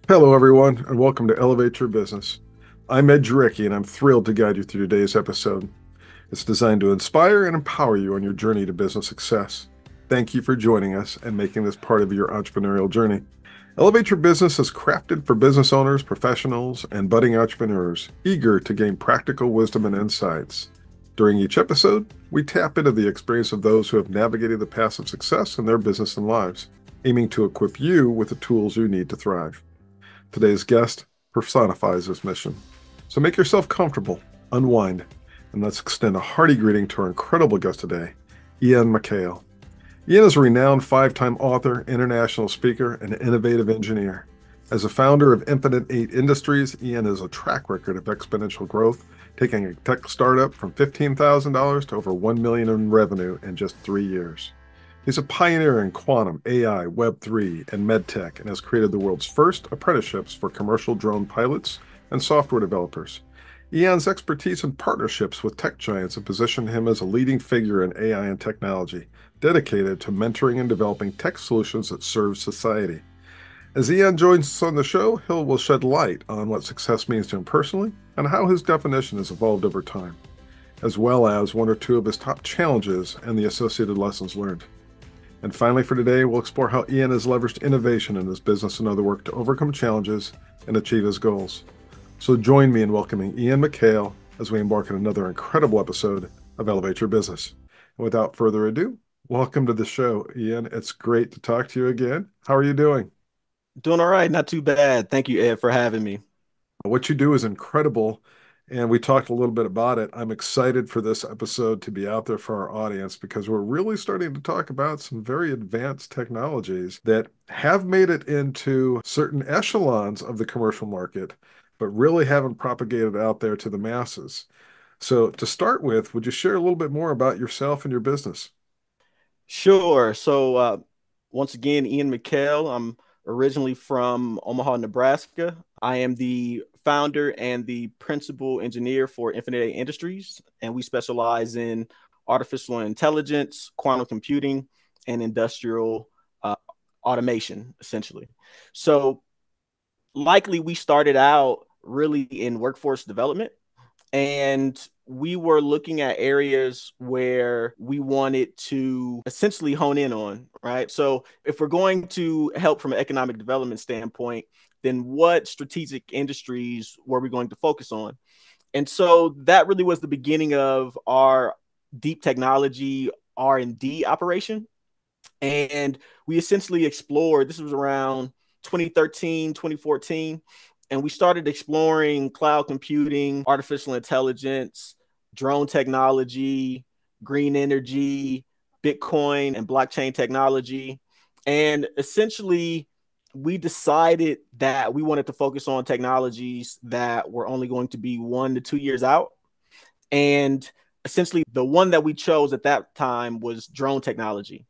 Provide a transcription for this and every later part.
Hello, everyone, and welcome to Elevate Your Business. I'm Ed Juricki, and I'm thrilled to guide you through today's episode. It's designed to inspire and empower you on your journey to business success. Thank you for joining us and making this part of your entrepreneurial journey. Elevate Your Business is crafted for business owners, professionals, and budding entrepreneurs eager to gain practical wisdom and insights. During each episode, we tap into the experience of those who have navigated the paths of success in their business and lives, aiming to equip you with the tools you need to thrive. Today's guest personifies this mission. So make yourself comfortable, unwind, and let's extend a hearty greeting to our incredible guest today, Ean Mikale. Ean is a renowned five-time author, international speaker, and innovative engineer. As a founder of Infinite 8 Industries, Ean has a track record of exponential growth, taking a tech startup from $15,000 to over $1 million in revenue in just 3 years. He's a pioneer in quantum, AI, Web3, and medtech, and has created the world's first apprenticeships for commercial drone pilots and software developers. Ean's expertise and partnerships with tech giants have positioned him as a leading figure in AI and technology, dedicated to mentoring and developing tech solutions that serve society. As Ean joins us on the show, he will shed light on what success means to him personally and how his definition has evolved over time, as well as one or two of his top challenges and the associated lessons learned. And finally, for today, we'll explore how Ean has leveraged innovation in his business and other work to overcome challenges and achieve his goals. So join me in welcoming Ean Mikale as we embark on another incredible episode of Elevate Your Business. And without further ado, welcome to the show, Ean. It's great to talk to you again. How are you doing? Doing all right, not too bad. Thank you, Ed, for having me. What you do is incredible, and we talked a little bit about it. I'm excited for this episode to be out there for our audience because we're really starting to talk about some very advanced technologies that have made it into certain echelons of the commercial market, but really haven't propagated out there to the masses. So, to start with, would you share a little bit more about yourself and your business? Sure. Once again, Ian Mikale. I'm originally from Omaha, Nebraska. I am the founder and the principal engineer for Infinite Industries, and we specialize in artificial intelligence, quantum computing, and industrial uh, automation, essentially. So, likely, we started out really in workforce development. And we were looking at areas where we wanted to essentially hone in on, right? So if we're going to help from an economic development standpoint, then what strategic industries were we going to focus on? And so that really was the beginning of our deep technology R&D operation. And we essentially explored, this was around 2013, 2014, and we started exploring cloud computing, artificial intelligence, drone technology, green energy, Bitcoin, and blockchain technology. And essentially, we decided that we wanted to focus on technologies that were only going to be 1 to 2 years out. And essentially, the one that we chose at that time was drone technology.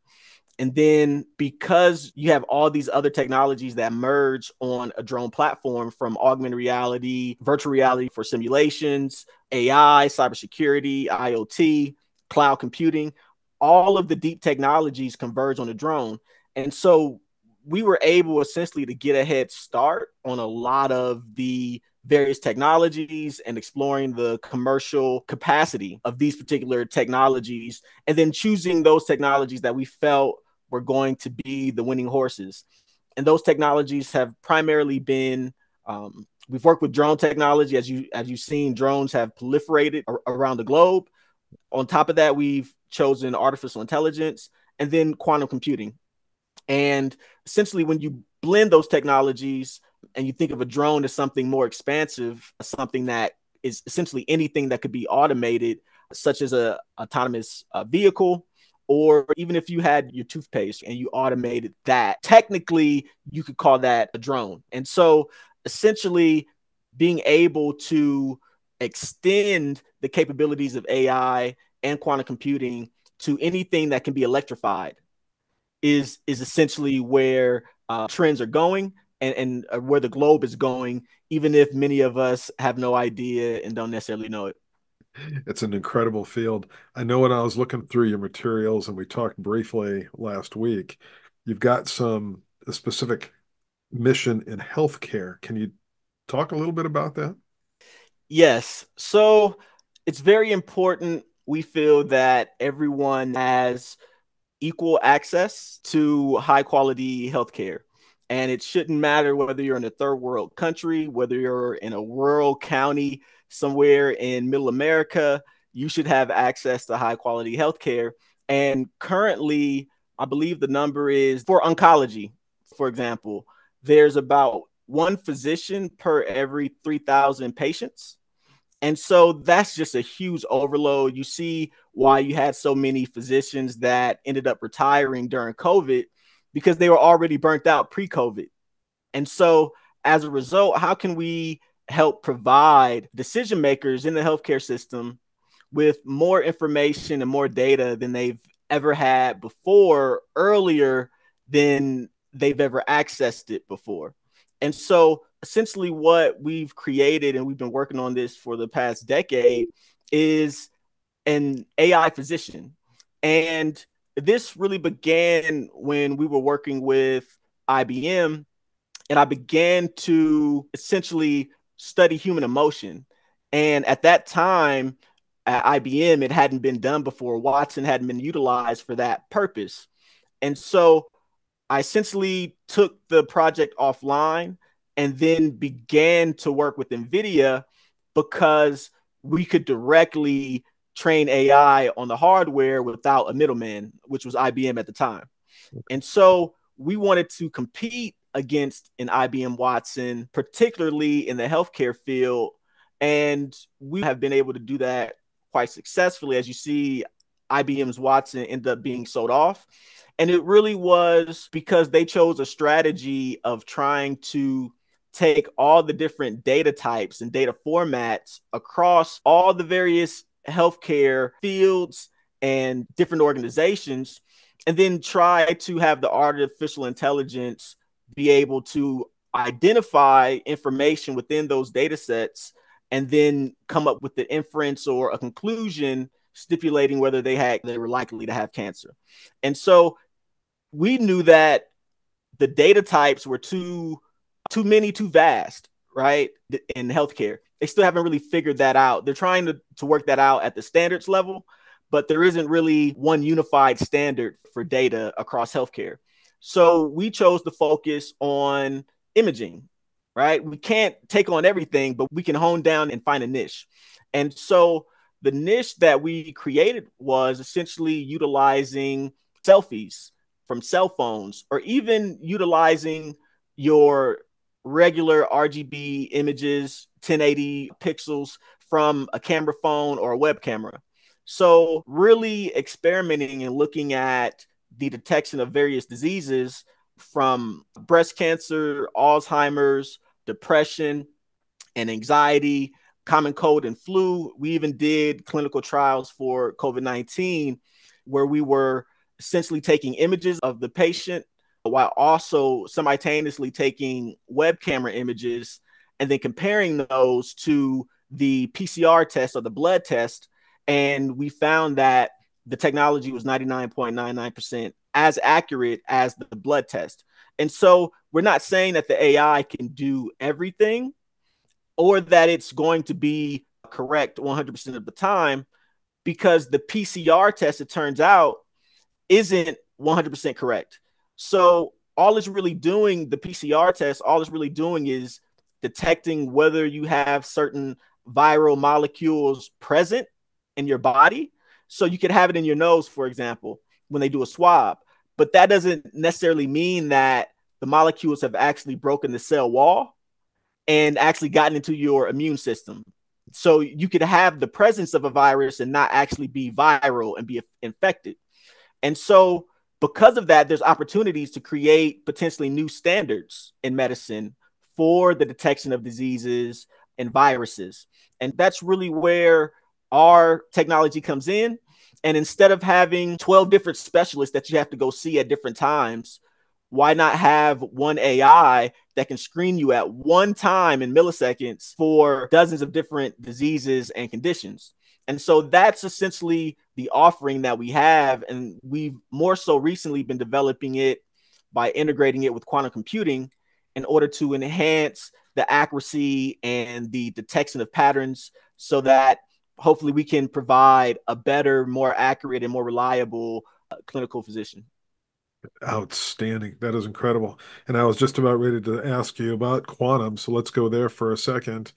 And then because you have all these other technologies that merge on a drone platform, from augmented reality, virtual reality for simulations, AI, cybersecurity, IoT, cloud computing, all of the deep technologies converge on the drone. And so we were able essentially to get a head start on a lot of the various technologies and exploring the commercial capacity of these particular technologies, and then choosing those technologies that we felt were going to be the winning horses. And those technologies have primarily been we've worked with drone technology. As you've seen, drones have proliferated around the globe. On top of that, we've chosen artificial intelligence and then quantum computing. And essentially, when you blend those technologies and you think of a drone as something more expansive, something that is essentially anything that could be automated, such as a autonomous vehicle, or even if you had your toothpaste and you automated that, technically you could call that a drone. And so essentially being able to extend the capabilities of AI and quantum computing to anything that can be electrified is essentially where trends are going, and where the globe is going, even if many of us have no idea and don't necessarily know it. It's an incredible field. I know when I was looking through your materials and we talked briefly last week, you've got some specific mission in healthcare. Can you talk a little bit about that? Yes. So it's very important. We feel that everyone has equal access to high quality healthcare. And it shouldn't matter whether you're in a third world country, whether you're in a rural county somewhere in middle America, you should have access to high quality healthcare. And currently, I believe the number is for oncology, for example, there's about one physician per every 3,000 patients. And so that's just a huge overload. You see why you had so many physicians that ended up retiring during COVID because they were already burnt out pre COVID. And so as a result, how can we help provide decision makers in the healthcare system with more information and more data than they've ever had before, earlier than they've ever accessed it before? And so essentially what we've created, and we've been working on this for the past decade, is an AI physician. And this really began when we were working with IBM, and I began to essentially study human emotion. And at that time, at IBM, it hadn't been done before. Watson hadn't been utilized for that purpose. And so I essentially took the project offline and then began to work with NVIDIA because we could directly train AI on the hardware without a middleman, which was IBM at the time. And so we wanted to compete against an IBM Watson, particularly in the healthcare field. And we have been able to do that quite successfully. As you see, IBM's Watson ended up being sold off. And it really was because they chose a strategy of trying to take all the different data types and data formats across all the various healthcare fields and different organizations, and then try to have the artificial intelligence be able to identify information within those data sets and then come up with the inference or a conclusion stipulating whether they were likely to have cancer. And so we knew that the data types were too many, too vast, right? In healthcare. They still haven't really figured that out. They're trying to work that out at the standards level, but there isn't really one unified standard for data across healthcare. So we chose to focus on imaging, right? We can't take on everything, but we can hone down and find a niche. And so the niche that we created was essentially utilizing selfies from cell phones, or even utilizing your regular RGB images, 1080 pixels from a camera phone or a web camera. So really experimenting and looking at the detection of various diseases from breast cancer, Alzheimer's, depression, and anxiety, common cold and flu. We even did clinical trials for COVID-19 where we were essentially taking images of the patient while also simultaneously taking web camera images and then comparing those to the PCR test or the blood test. And we found that the technology was 99.99% as accurate as the blood test. And so we're not saying that the AI can do everything or that it's going to be correct 100% of the time, because the PCR test, it turns out, isn't 100% correct. So all it's really doing, the PCR test, all it's really doing is detecting whether you have certain viral molecules present in your body. So you could have it in your nose, for example, when they do a swab, but that doesn't necessarily mean that the molecules have actually broken the cell wall and actually gotten into your immune system. So you could have the presence of a virus and not actually be viral and be infected. And so because of that, there's opportunities to create potentially new standards in medicine for the detection of diseases and viruses. And that's really where our technology comes in. And instead of having 12 different specialists that you have to go see at different times, why not have one AI that can screen you at one time in milliseconds for dozens of different diseases and conditions? And so that's essentially the offering that we have. And we've more so recently been developing it by integrating it with quantum computing. in order to enhance the accuracy and the detection of patterns so that hopefully we can provide a better, more accurate, and more reliable clinical physician. Outstanding. That is incredible. And I was just about ready to ask you about quantum, so let's go there for a second.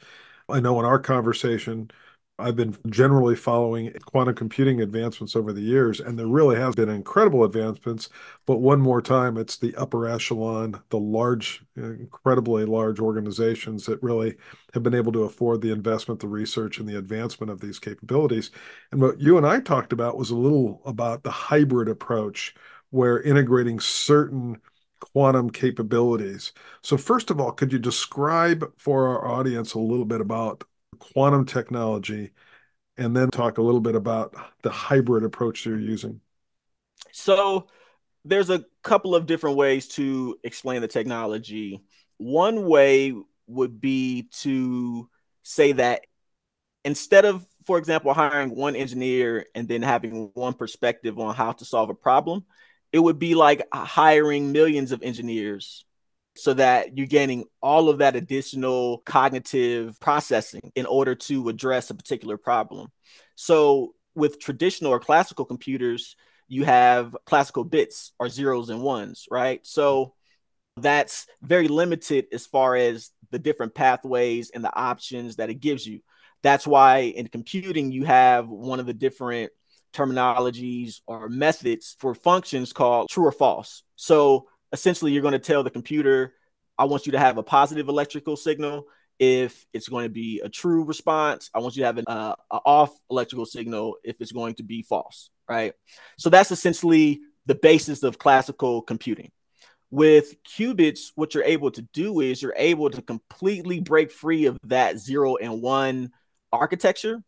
I know in our conversation, I've been generally following quantum computing advancements over the years, and there really has been incredible advancements. But one more time, it's the upper echelon, the large, incredibly large organizations that really have been able to afford the investment, the research, and the advancement of these capabilities. And what you and I talked about was a little about the hybrid approach, where integrating certain quantum capabilities. So first of all, could you describe for our audience a little bit about quantum technology and then talk a little bit about the hybrid approach you're using? So there's a couple of different ways to explain the technology. One way would be to say that instead of, for example, hiring one engineer and then having one perspective on how to solve a problem, it would be like hiring millions of engineers so that you're gaining all of that additional cognitive processing in order to address a particular problem. So with traditional or classical computers, you have classical bits or zeros and ones, right? So that's very limited as far as the different pathways and the options that it gives you. That's why in computing, you have one of the different terminologies or methods for functions called true or false. So essentially, you're going to tell the computer, I want you to have a positive electrical signal. If it's going to be a true response, I want you to have an off electrical signal if it's going to be false, right? So that's essentially the basis of classical computing. With qubits, what you're able to do is you're able to completely break free of that 0 and 1 architecture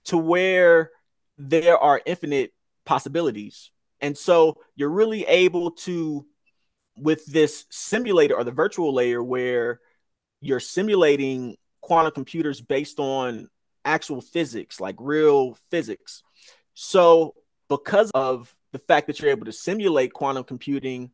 to where there are infinite possibilities. And so you're really able to, with this simulator or the virtual layer, where you're simulating quantum computers based on actual physics, like real physics. So, because of the fact that you're able to simulate quantum computing,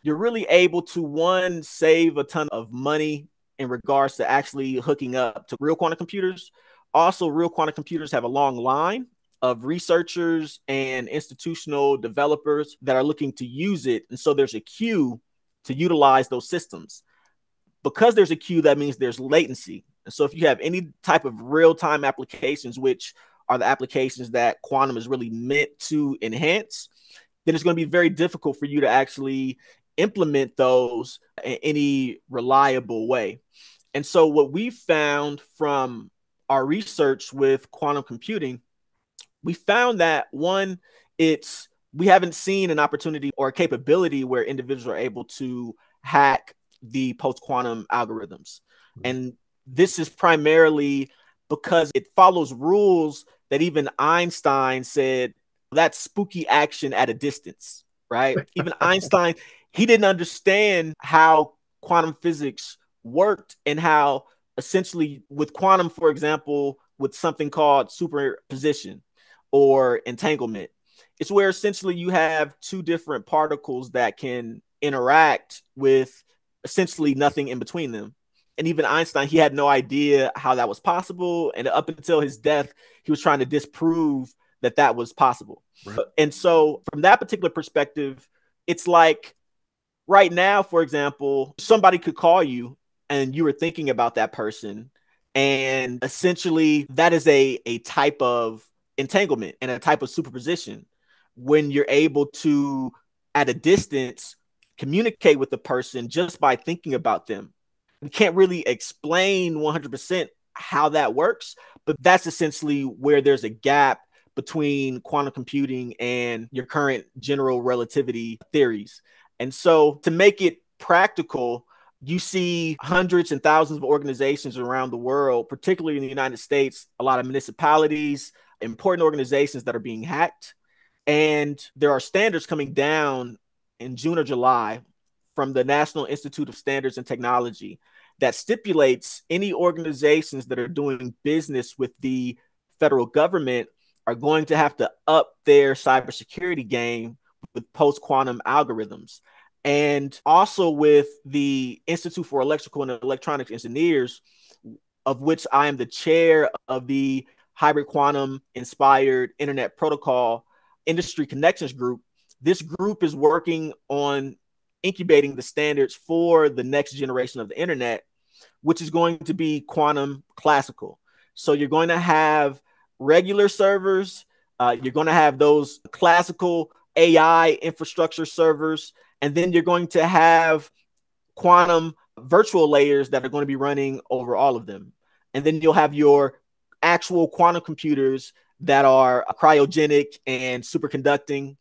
you're really able to, one, save a ton of money in regards to actually hooking up to real quantum computers. Also, real quantum computers have a long line of researchers and institutional developers that are looking to use it. And so there's a queue to utilize those systems. Because there's a queue, that means there's latency. And so if you have any type of real-time applications, which are the applications that quantum is really meant to enhance, then it's going to be very difficult for you to actually implement those in any reliable way. And so what we found from our research with quantum computing, we found that, one, it's we haven't seen an opportunity or a capability where individuals are able to hack the post-quantum algorithms. And this is primarily because it follows rules that even Einstein said, that's spooky action at a distance, right? Even Einstein, he didn't understand how quantum physics worked and how essentially with quantum, for example, with something called superposition or entanglement, it's where essentially you have two different particles that can interact with essentially nothing in between them. And even Einstein, he had no idea how that was possible. And up until his death, he was trying to disprove that that was possible. Right. And so, from that particular perspective, it's like right now, for example, somebody could call you and you were thinking about that person. And essentially, that is a type of entanglement and a type of superposition when you're able to, at a distance, communicate with the person just by thinking about them. We can't really explain 100% how that works, but that's essentially where there's a gap between quantum computing and your current general relativity theories. And so, to make it practical, you see hundreds and thousands of organizations around the world, particularly in the United States, a lot of municipalities, important organizations that are being hacked. And there are standards coming down in June or July from the National Institute of Standards and Technology that stipulates any organizations that are doing business with the federal government are going to have to up their cybersecurity game with post-quantum algorithms. and also with the Institute for Electrical and Electronics Engineers, of which I am the chair of the Hybrid Quantum Inspired Internet Protocol Industry Connections Group. This group is working on incubating the standards for the next generation of the internet, which is going to be quantum classical. So you're going to have regular servers, you're going to have those classical AI infrastructure servers, and then you're going to have quantum virtual layers that are going to be running over all of them. And then you'll have your actual quantum computers that are cryogenic and superconducting.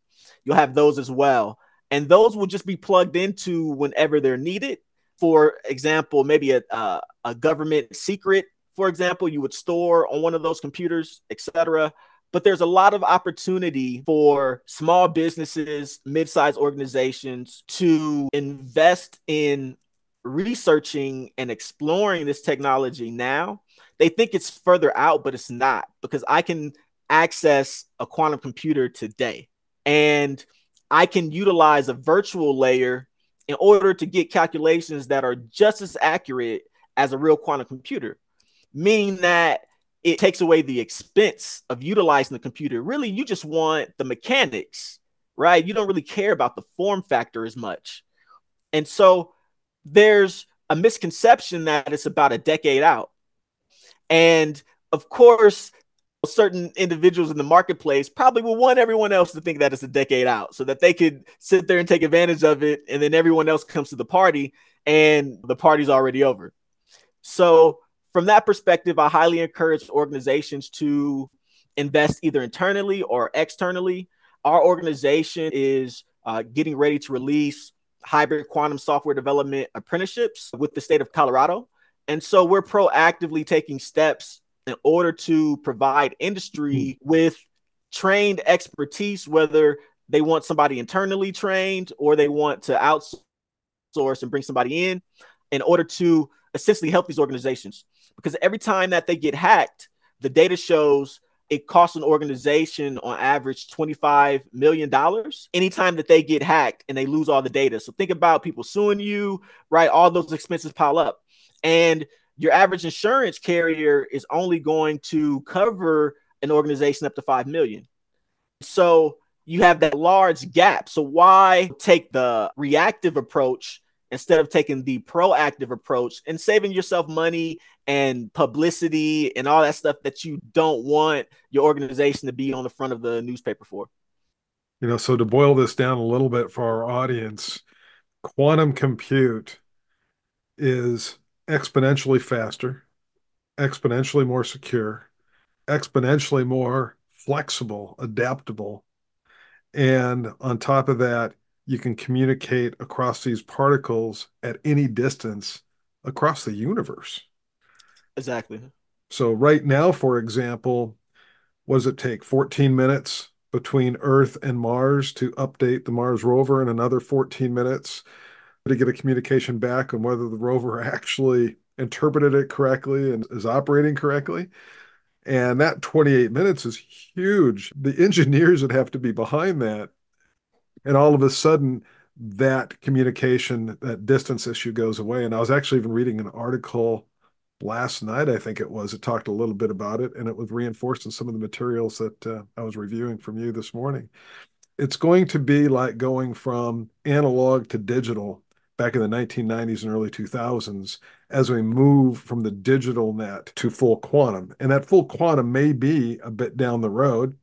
You'll have those as well. And those will just be plugged into whenever they're needed. For example, maybe a government secret, for example, you would store on one of those computers, etc. But there's a lot of opportunity for small businesses, mid-sized organizations to invest in researching and exploring this technology now. They think it's further out, but it's not, because I can access a quantum computer today, and I can utilize a virtual layer in order to get calculations that are just as accurate as a real quantum computer, meaning that it takes away the expense of utilizing the computer. Really, you just want the mechanics, right? You don't really care about the form factor as much. And so there's a misconception that it's about a decade out. And of course, certain individuals in the marketplace probably will want everyone else to think that it's a decade out so that they could sit there and take advantage of it. And then everyone else comes to the party and the party's already over. So from that perspective, I highly encourage organizations to invest either internally or externally. Our organization is getting ready to release hybrid quantum software development apprenticeships with the state of Colorado. And so we're proactively taking steps in order to provide industry with trained expertise, whether they want somebody internally trained or they want to outsource and bring somebody in order to essentially help these organizations. Because every time that they get hacked, the data shows it costs an organization on average $25 million anytime that they get hacked and they lose all the data. So think about people suing you, right? All those expenses pile up. And your average insurance carrier is only going to cover an organization up to 5 million. So you have that large gap. So why take the reactive approach instead of taking the proactive approach and saving yourself money and publicity and all that stuff that you don't want your organization to be on the front of the newspaper for? So to boil this down a little bit for our audience, quantum compute is exponentially faster, exponentially more secure, exponentially more flexible, adaptable. And on top of that, you can communicate across these particles at any distance across the universe. Exactly. So right now, for example, what does it take? 14 minutes between Earth and Mars to update the Mars rover, and another 14 minutes to get a communication back on whether the rover actually interpreted it correctly and is operating correctly. And that 28 minutes is huge. The engineers that have to be behind that, and all of a sudden, that communication, that distance issue goes away. And I was actually even reading an article last night, I think it was. It talked a little bit about it, and it was reinforced in some of the materials that I was reviewing from you this morning. It's going to be like going from analog to digital back in the 1990s and early 2000s as we move from the digital net to full quantum. And that full quantum may be a bit down the road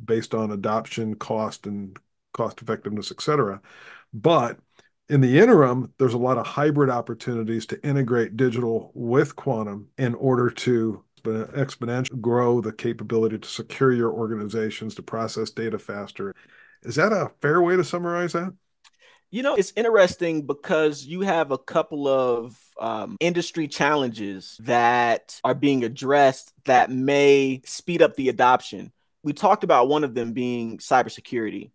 based on adoption, cost, and cost effectiveness, et cetera. But in the interim, there's a lot of hybrid opportunities to integrate digital with quantum in order to exponentially grow the capability to secure your organizations, to process data faster. Is that a fair way to summarize that? It's interesting because you have a couple of industry challenges that are being addressed that may speed up the adoption. We talked about one of them being cybersecurity.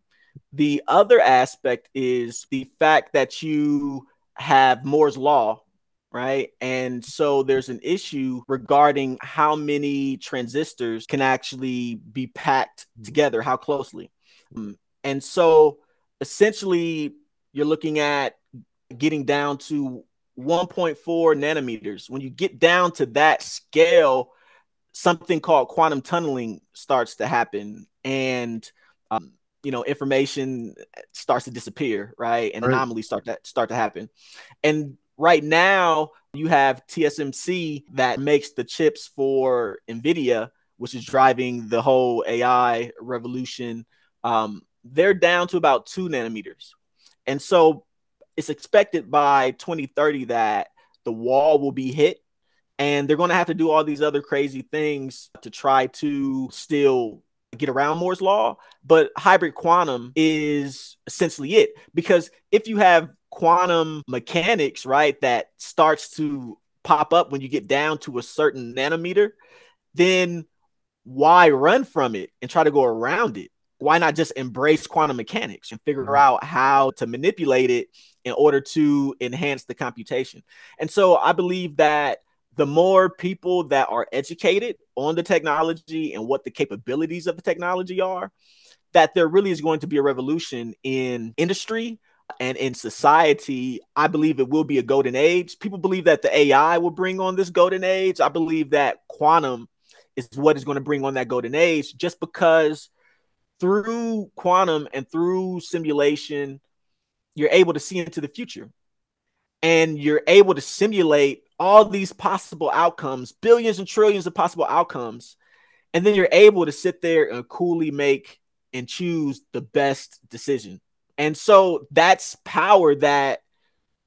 The other aspect is the fact that you have Moore's Law, right? And so there's an issue regarding how many transistors can actually be packed together, how closely. And so essentially, you're looking at getting down to 1.4 nanometers. When you get down to that scale, something called quantum tunneling starts to happen, and information starts to disappear, right? And Right. anomalies start to happen. And right now, you have TSMC that makes the chips for NVIDIA, which is driving the whole AI revolution. They're down to about 2 nanometers. And so it's expected by 2030 that the wall will be hit, and they're going to have to do all these other crazy things to try to still get around Moore's law. But hybrid quantum is essentially it, because if you have quantum mechanics, right, that starts to pop up when you get down to a certain nanometer, then why run from it and try to go around it? Why not just embrace quantum mechanics and figure out how to manipulate it in order to enhance the computation? And so I believe that the more people that are educated on the technology and what the capabilities of the technology are, that there really is going to be a revolution in industry and in society. I believe it will be a golden age. People believe that the AI will bring on this golden age. I believe that quantum is what is going to bring on that golden age, just because through quantum and through simulation, you're able to see into the future, and you're able to simulate all these possible outcomes, billions and trillions of possible outcomes. And then you're able to sit there and coolly make and choose the best decision. And so that's power that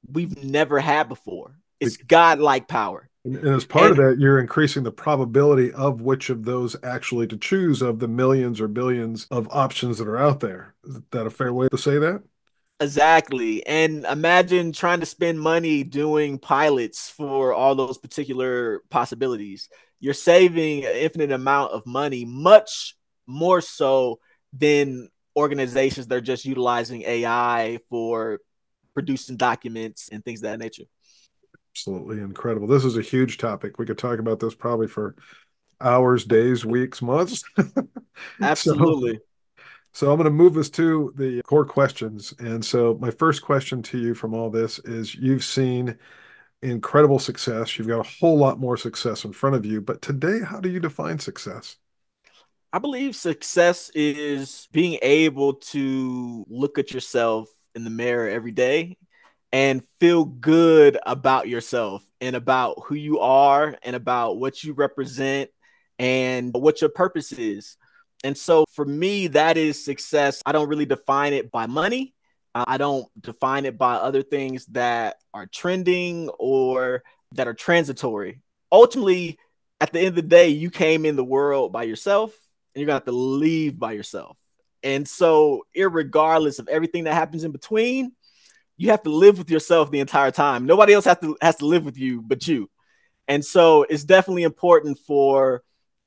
we've never had before. It's godlike power. And as part of And that, you're increasing the probability of which of those actually to choose of the millions or billions of options that are out there. Is that a fair way to say that? exactly. And imagine trying to spend money doing pilots for all those particular possibilities. You're saving an infinite amount of money, much more so than organizations that are just utilizing AI for producing documents and things of that nature. Absolutely incredible. This is a huge topic. We could talk about this probably for hours, days, weeks, months. So, Absolutely. so I'm going to move us to the core questions. And so my first question to you from all this is you've seen incredible success. You've got a whole lot more success in front of you. But today, how do you define success? I believe success is being able to look at yourself in the mirror every day and feel good about yourself and about who you are and about what you represent and what your purpose is. And so for me, that is success. I don't really define it by money. I don't define it by other things that are trending or that are transitory. Ultimately, at the end of the day, you came in the world by yourself and you're going to have to leave by yourself. And so, irregardless of everything that happens in between, you have to live with yourself the entire time. Nobody else has to live with you but you. And so it's definitely important for,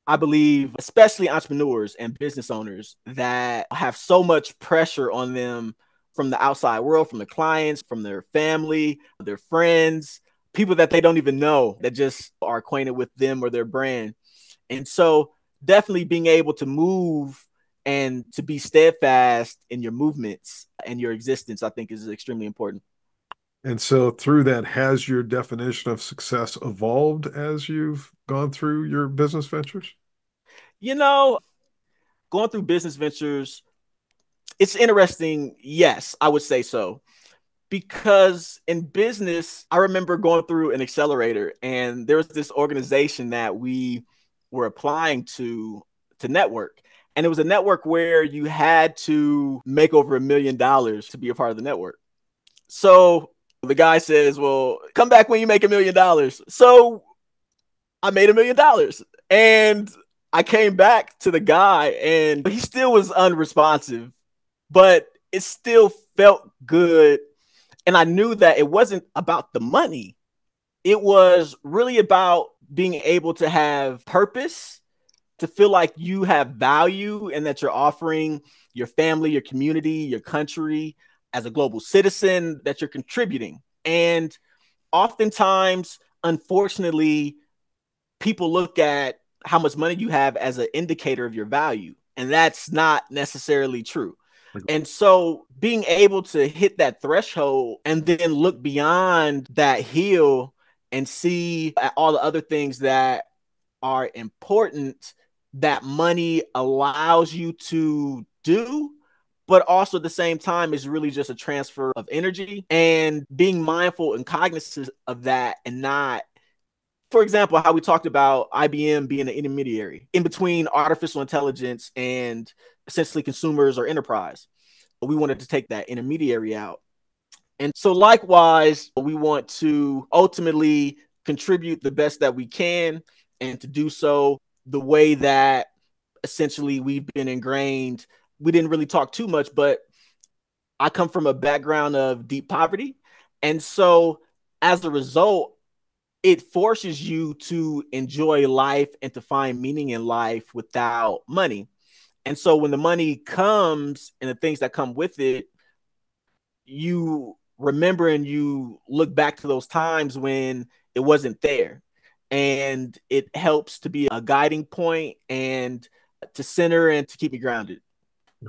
I believe, especially entrepreneurs and business owners that have so much pressure on them from the outside world, from the clients, from their family, their friends, people that they don't even know that just are acquainted with them or their brand. And so definitely being able to move and to be steadfast in your movements and your existence, I think is extremely important. And so through that, has your definition of success evolved as you've gone through your business ventures? You know, going through business ventures, it's interesting. Yes, I would say so. Because in business, I remember going through an accelerator and there was this organization that we were applying to network. And it was a network where you had to make over $1 million to be a part of the network. So the guy says, well, come back when you make $1 million. So I made $1 million. And I came back to the guy and he still was unresponsive, but it still felt good. And I knew that it wasn't about the money. It was really about being able to have purpose, to feel like you have value and that you're offering your family, your community, your country as a global citizen, that you're contributing. And oftentimes, unfortunately, people look at how much money you have as an indicator of your value. And that's not necessarily true. And so being able to hit that threshold and then look beyond that hill and see all the other things that are important that money allows you to do, but also at the same time is really just a transfer of energy, and being mindful and cognizant of that, and not, for example, how we talked about IBM being an intermediary in between artificial intelligence and essentially consumers or enterprise. We wanted to take that intermediary out. And so, likewise, we want to ultimately contribute the best that we can, and to do so the way that essentially we've been ingrained. We didn't really talk too much, but I come from a background of deep poverty. And so, as a result, it forces you to enjoy life and to find meaning in life without money. And so, when the money comes and the things that come with it, you remember and you look back to those times when it wasn't there. And it helps to be a guiding point and to center and to keep me grounded.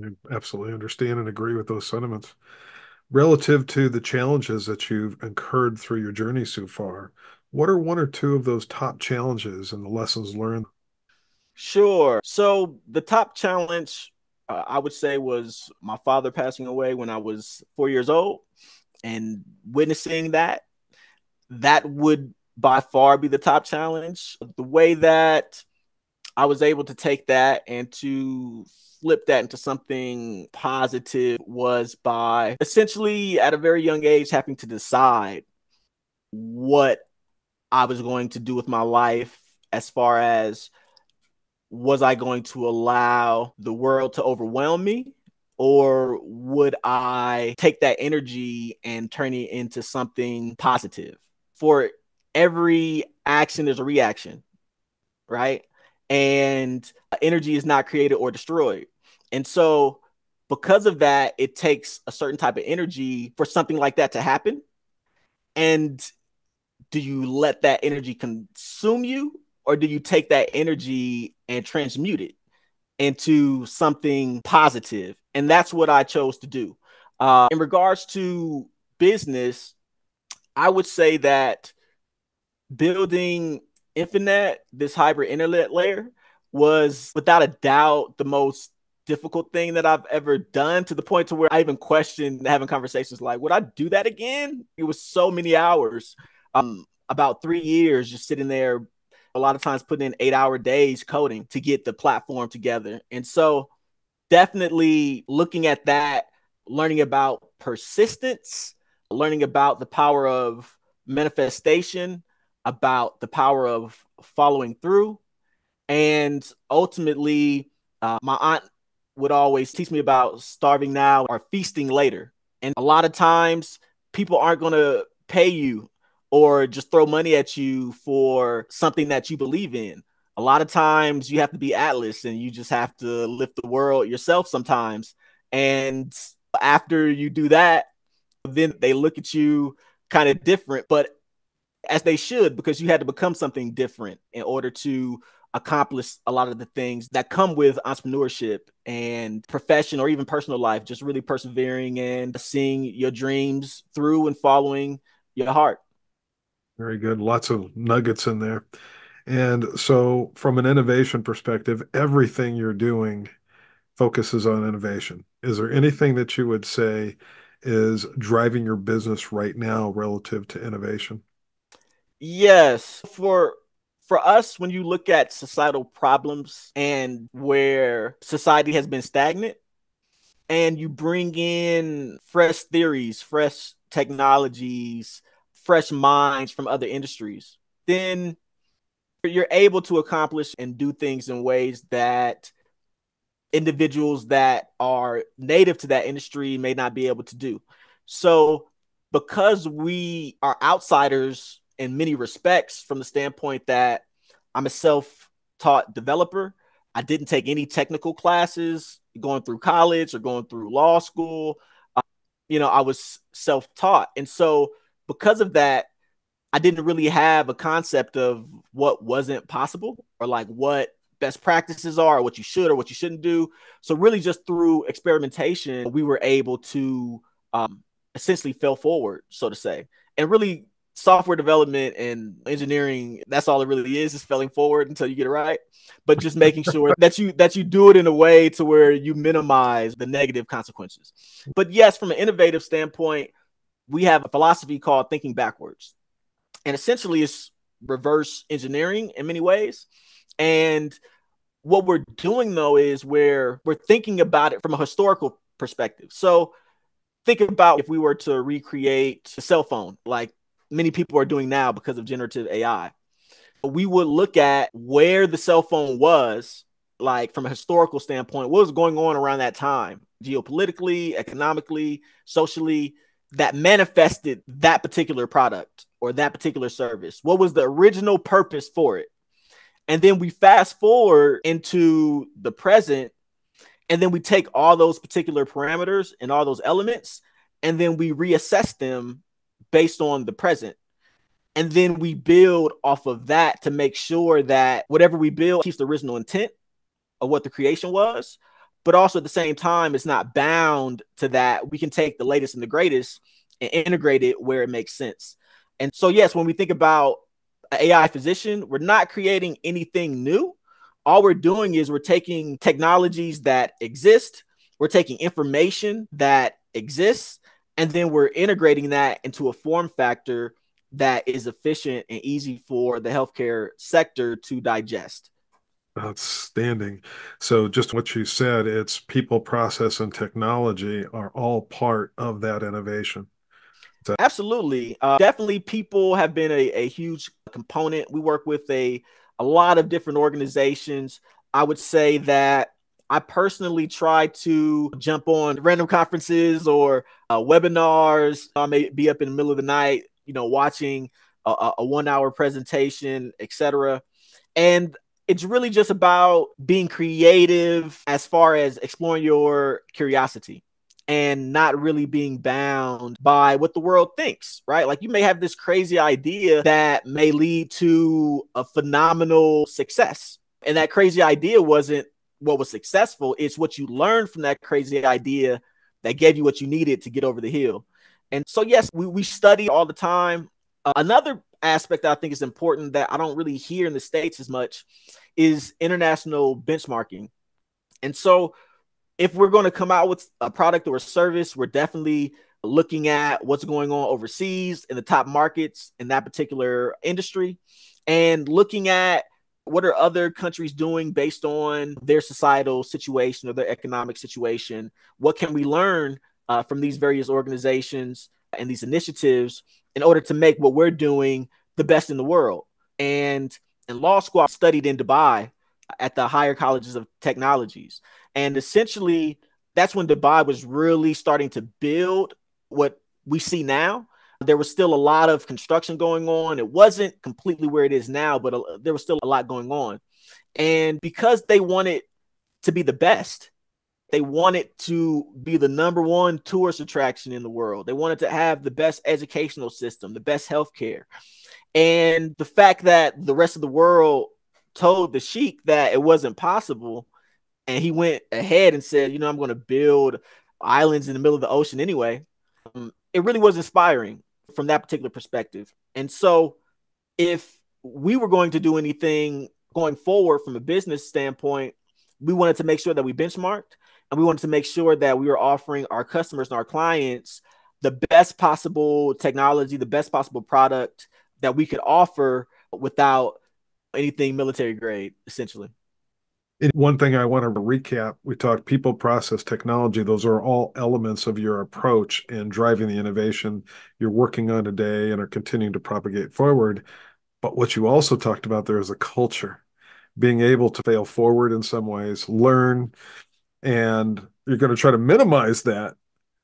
I absolutely understand and agree with those sentiments. Relative to the challenges that you've incurred through your journey so far, what are one or two of those top challenges and the lessons learned? Sure. So the top challenge, I would say, was my father passing away when I was 4 years old, and witnessing that. That would by far be the top challenge. The way that I was able to take that and to flip that into something positive was by essentially at a very young age having to decide what I was going to do with my life, as far as, was I going to allow the world to overwhelm me, or would I take that energy and turn it into something positive? For every action, there's a reaction, right? And energy is not created or destroyed. And so, because of that, it takes a certain type of energy for something like that to happen. And do you let that energy consume you, or do you take that energy and transmute it into something positive? And that's what I chose to do. In regards to business, I would say that building Infinite, this hybrid internet layer, was without a doubt the most difficult thing that I've ever done, to the point to where I even questioned having conversations like, would I do that again? It was so many hours. About 3 years just sitting there, a lot of times putting in 8-hour days coding to get the platform together. And so, definitely looking at that, learning about persistence, learning about the power of manifestation, about the power of following through, and ultimately, my aunt would always teach me about starving now or feasting later. And a lot of times, people aren't going to pay you or just throw money at you for something that you believe in. A lot of times, you have to be Atlas and you just have to lift the world yourself sometimes. And after you do that, then they look at you kind of different, but as they should, because you had to become something different in order to accomplish a lot of the things that come with entrepreneurship and profession or even personal life, just really persevering and seeing your dreams through and following your heart. Very good. Lots of nuggets in there. And so, from an innovation perspective, everything you're doing focuses on innovation. Is there anything that you would say is driving your business right now relative to innovation? Yes, for us, when you look at societal problems and where society has been stagnant, and you bring in fresh theories, fresh technologies, fresh minds from other industries, then you're able to accomplish and do things in ways that individuals that are native to that industry may not be able to do. So, because we are outsiders in many respects, from the standpoint that I'm a self taught developer, I didn't take any technical classes going through college or going through law school. I was self taught. And so, because of that, I didn't really have a concept of what wasn't possible, or like what best practices are, what you should or what you shouldn't do. So really just through experimentation, we were able to essentially fail forward, so to say. And really software development and engineering, that's all it really is failing forward until you get it right. But just making sure that you do it in a way to where you minimize the negative consequences. But yes, from an innovative standpoint, we have a philosophy called thinking backwards. And essentially it's reverse engineering in many ways. And what we're doing though is we're thinking about it from a historical perspective. So think about if we were to recreate a cell phone like many people are doing now because of generative AI. We would look at where the cell phone was, like from a historical standpoint, what was going on around that time, geopolitically, economically, socially, that manifested that particular product or that particular service. What was the original purpose for it? And then we fast forward into the present, and then we take all those particular parameters and all those elements, and then we reassess them based on the present. And then we build off of that to make sure that whatever we build keeps the original intent of what the creation was, but also at the same time, it's not bound to that. We can take the latest and the greatest and integrate it where it makes sense. And so, yes, when we think about an AI physician, we're not creating anything new. All we're doing is we're taking technologies that exist, we're taking information that exists, and then we're integrating that into a form factor that is efficient and easy for the healthcare sector to digest. Outstanding. So just what you said, it's people, process, and technology are all part of that innovation. Absolutely. Definitely people have been a huge component. We work with a lot of different organizations. I would say that I personally try to jump on random conferences or webinars. I may be up in the middle of the night, watching a 1 hour presentation, etc. And it's really just about being creative as far as exploring your curiosity and not really being bound by what the world thinks, right? Like you may have this crazy idea that may lead to a phenomenal success. And that crazy idea wasn't what was successful, it's what you learned from that crazy idea that gave you what you needed to get over the hill. And so, yes, we study all the time. Another aspect that I think is important that I don't really hear in the States as much is international benchmarking. And so if we're going to come out with a product or a service, we're definitely looking at what's going on overseas in the top markets in that particular industry and looking at what are other countries doing based on their societal situation or their economic situation. What can we learn from these various organizations and these initiatives in order to make what we're doing the best in the world? And in law school, I studied in Dubai at the higher colleges of technologies. And essentially, that's when Dubai was really starting to build what we see now. There was still a lot of construction going on. It wasn't completely where it is now, but there was still a lot going on. And because they wanted to be the best, they wanted to be the number one tourist attraction in the world. They wanted to have the best educational system, the best healthcare. And the fact that the rest of the world told the sheik that it wasn't possible, and he went ahead and said, I'm going to build islands in the middle of the ocean anyway. It really was inspiring from that particular perspective. And so if we were going to do anything going forward from a business standpoint, we wanted to make sure that we benchmarked, and we wanted to make sure that we were offering our customers and our clients the best possible technology, the best possible product that we could offer without anything military grade, essentially. And one thing I want to recap, we talked people, process, technology. Those are all elements of your approach in driving the innovation you're working on today and are continuing to propagate forward. But what you also talked about there is a culture, being able to fail forward in some ways, learn, and you're going to try to minimize that.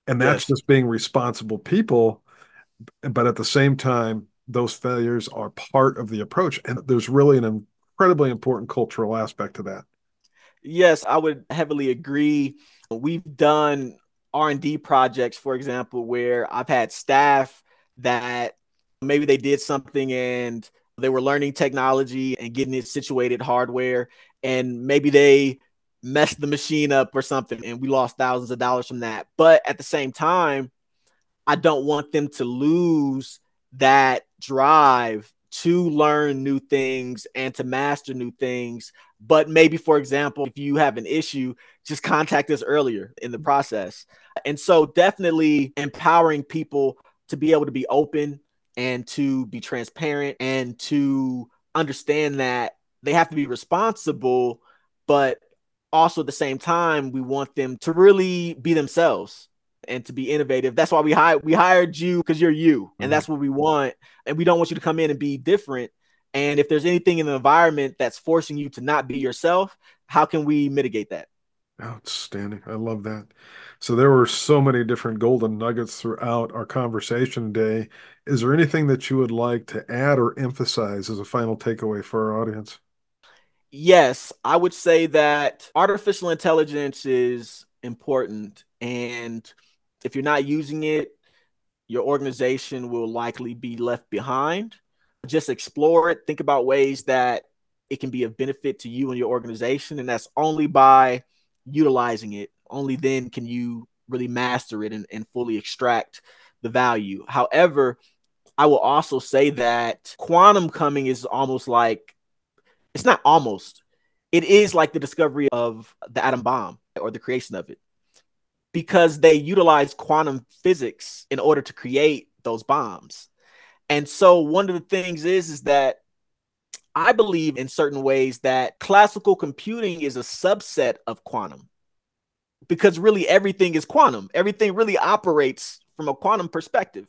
And that's Yes. just being responsible people. But at the same time, those failures are part of the approach. And there's really an incredibly important cultural aspect to that. Yes, I would heavily agree. We've done R&D projects, for example, where I've had staff that maybe they did something and they were learning technology and getting it situated hardware. and maybe they messed the machine up or something and we lost thousands of dollars from that. But at the same time, I don't want them to lose that drive to learn new things and to master new things. But maybe, for example, if you have an issue, just contact us earlier in the process. And so, definitely empowering people to be able to be open and to be transparent and to understand that they have to be responsible, but also at the same time, we want them to really be themselves and to be innovative. That's why we hired you because you're you, and Mhm. that's what we want. And we don't want you to come in and be different. And if there's anything in the environment that's forcing you to not be yourself, how can we mitigate that? Outstanding. I love that. So there were so many different golden nuggets throughout our conversation today. Is there anything that you would like to add or emphasize as a final takeaway for our audience? Yes, I would say that artificial intelligence is important. And if you're not using it, your organization will likely be left behind. Just explore it. Think about ways that it can be of benefit to you and your organization. And that's only by utilizing it. Only then can you really master it and fully extract the value. However, I will also say that quantum coming is almost like, it's not almost, it is like the discovery of the atom bomb or the creation of it, because they utilize quantum physics in order to create those bombs. And so one of the things is that I believe in certain ways that classical computing is a subset of quantum, because really everything is quantum. Everything really operates from a quantum perspective.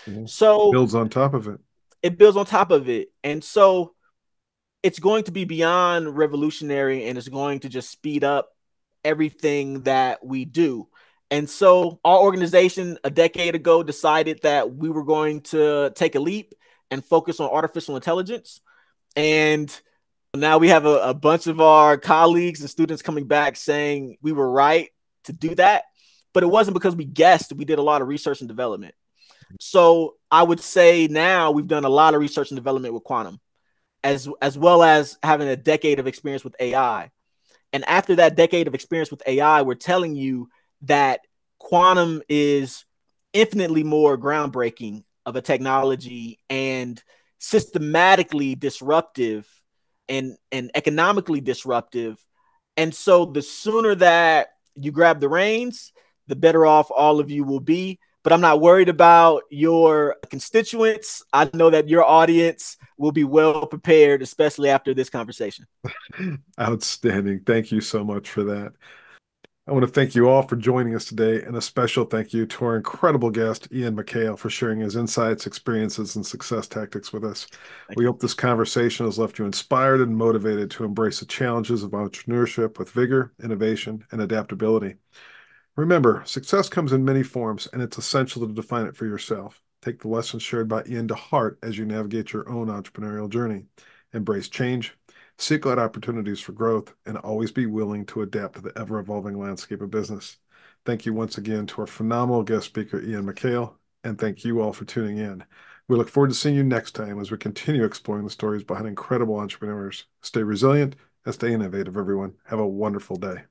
Mhm. So Builds on top of it. it builds on top of it. And so it's going to be beyond revolutionary, and it's going to just speed up everything that we do. And so our organization a decade ago decided that we were going to take a leap and focus on artificial intelligence. And now we have a bunch of our colleagues and students coming back saying we were right to do that. But it wasn't because we guessed, we did a lot of research and development. So I would say now we've done a lot of research and development with quantum, as well as having a decade of experience with AI. And after that decade of experience with AI, we're telling you that quantum is infinitely more groundbreaking of a technology and systematically disruptive and economically disruptive. And so the sooner that you grab the reins, the better off all of you will be. But I'm not worried about your constituents. I know that your audience will be well prepared, especially after this conversation. Outstanding. Thank you so much for that. I want to thank you all for joining us today, and a special thank you to our incredible guest, Ean Mikale, for sharing his insights, experiences, and success tactics with us. Thank We you. hope this conversation has left you inspired and motivated to embrace the challenges of entrepreneurship with vigor, innovation, and adaptability. Remember, success comes in many forms, and it's essential to define it for yourself. Take the lessons shared by Ian to heart as you navigate your own entrepreneurial journey. Embrace change, seek out opportunities for growth, and always be willing to adapt to the ever-evolving landscape of business. Thank you once again to our phenomenal guest speaker, Ean Mikale, and thank you all for tuning in. We look forward to seeing you next time as we continue exploring the stories behind incredible entrepreneurs. Stay resilient and stay innovative, everyone. Have a wonderful day.